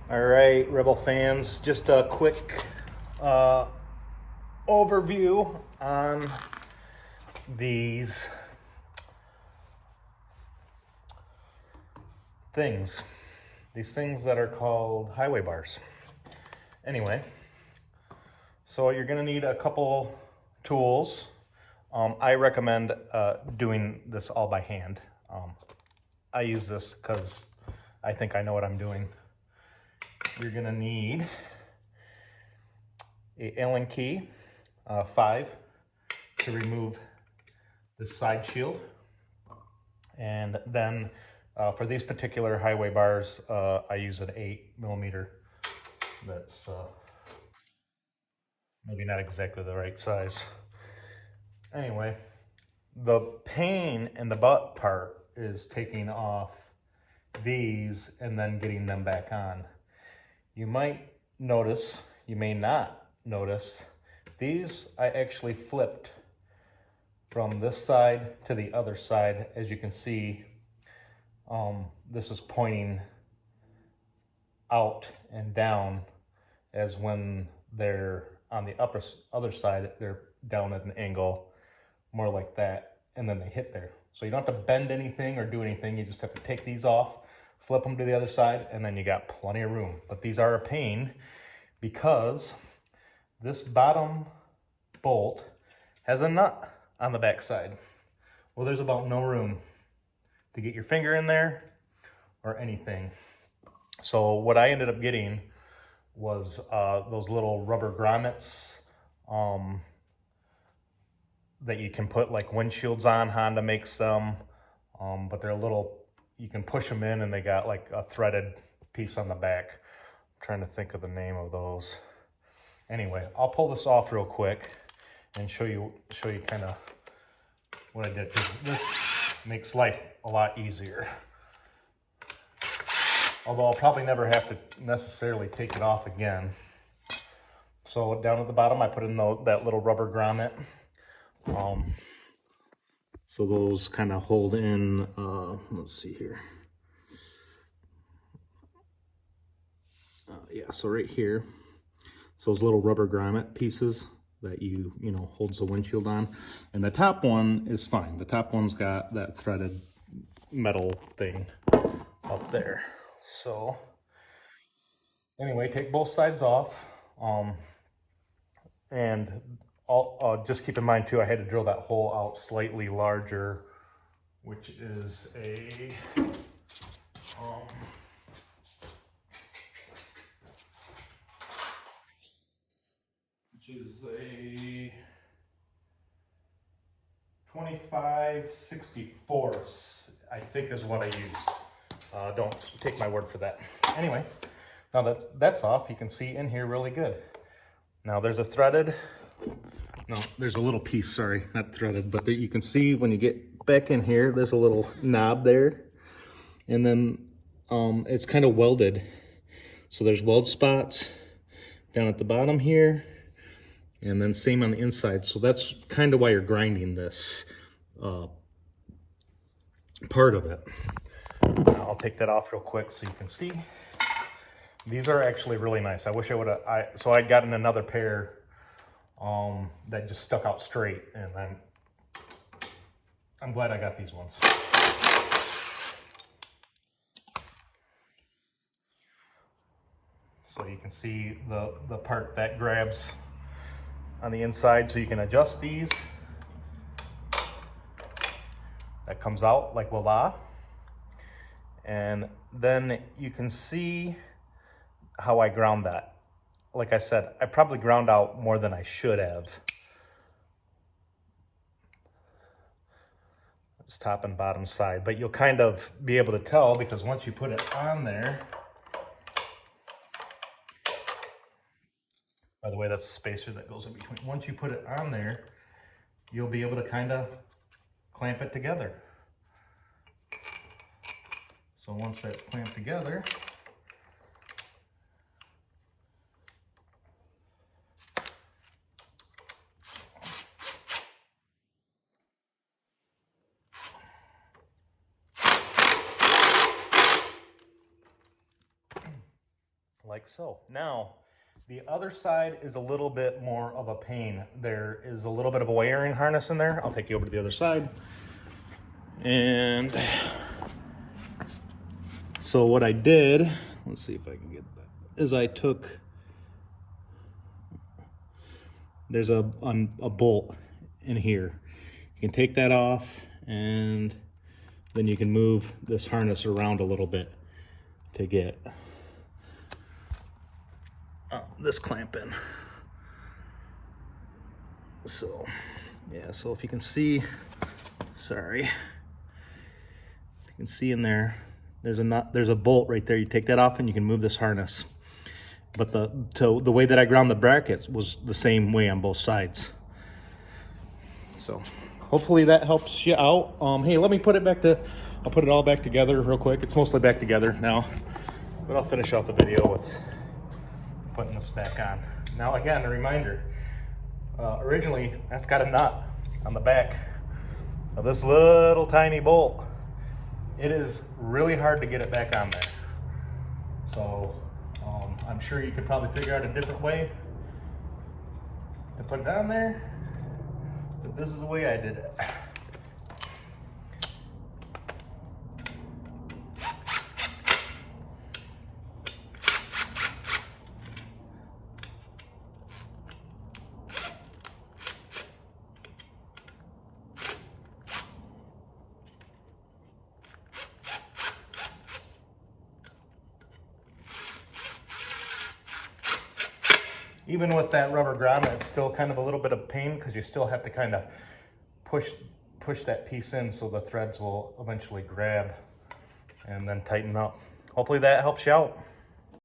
All right, Rebel fans, just a quick uh, overview on these things. These things that are called highway bars. Anyway, so you're going to need a couple tools. I recommend doing this all by hand. I use this because I think I know what I'm doing. You're going to need a Allen key, 5, to remove the side shield. And then for these particular highway bars, I use an 8mm. That's maybe not exactly the right size. Anyway, the pain in the butt part is taking off these and then getting them back on. You might notice, you may not notice, these I actually flipped from this side to the other side. As you can see, this is pointing out and down, as when they're on the other side, they're down at an angle, more like that, and then they hit there. So you don't have to bend anything or do anything. You just have to take these off, flip them to the other side, and then you got plenty of room. But these are a pain because this bottom bolt has a nut on the back side. Well, there's about no room to get your finger in there or anything. So what I ended up getting was those little rubber grommets that you can put like windshields on. Honda makes them, but they're a little, you can push them in and they got like a threaded piece on the back. I'm trying to think of the name of those. Anyway, I'll pull this off real quick and show you kind of what I did, because this makes life a lot easier. Although I'll probably never have to necessarily take it off again. So down at the bottom, I put in that little rubber grommet. So those kind of hold in, let's see here. Yeah, so right here, so those little rubber grommet pieces that you know, holds the windshield on. And the top one is fine. The top one's got that threaded metal thing up there. So anyway, take both sides off. And just keep in mind too, I had to drill that hole out slightly larger, which is a 25/64, I think is what I used. Don't take my word for that. Anyway, now that's off. You can see in here really good. Now there's there's a little piece, sorry, not threaded, but you can see when you get back in here, there's a little knob there. And then it's kind of welded. So there's weld spots down at the bottom here, and then same on the inside. So that's kind of why you're grinding this part of it. Now, I'll take that off real quick so you can see. These are actually really nice. I wish I would have, so I got in another pair that just stuck out straight, and I'm glad I got these ones. So you can see the part that grabs on the inside, so you can adjust these. That comes out like voila. And then you can see how I ground that. Like I said, I probably ground out more than I should have. It's top and bottom side, but you'll kind of be able to tell because once you put it on there, by the way, that's the spacer that goes in between. Once you put it on there, you'll be able to kind of clamp it together. So once that's clamped together, like so. Now, the other side is a little bit more of a pain. There is a little bit of a wiring harness in there. I'll take you over to the other side. And so what I did, let's see if I can get that, is I took, there's a bolt in here. You can take that off, and then you can move this harness around a little bit to get this clamp in. So yeah, so if you can see, sorry, if you can see in there, there's a bolt right there. You take that off and you can move this harness. But the way that I ground the brackets was the same way on both sides. So hopefully that helps you out. Hey, let me put it back to, I'll put it all back together real quick. It's mostly back together now, but I'll finish off the video with putting this back on. Now again, a reminder, originally that's got a nut on the back of this little tiny bolt. It is really hard to get it back on there. So I'm sure you could probably figure out a different way to put it on there, but this is the way I did it. Even with that rubber grommet, it's still kind of a little bit of pain because you still have to kind of push that piece in so the threads will eventually grab and then tighten up. Hopefully that helps you out.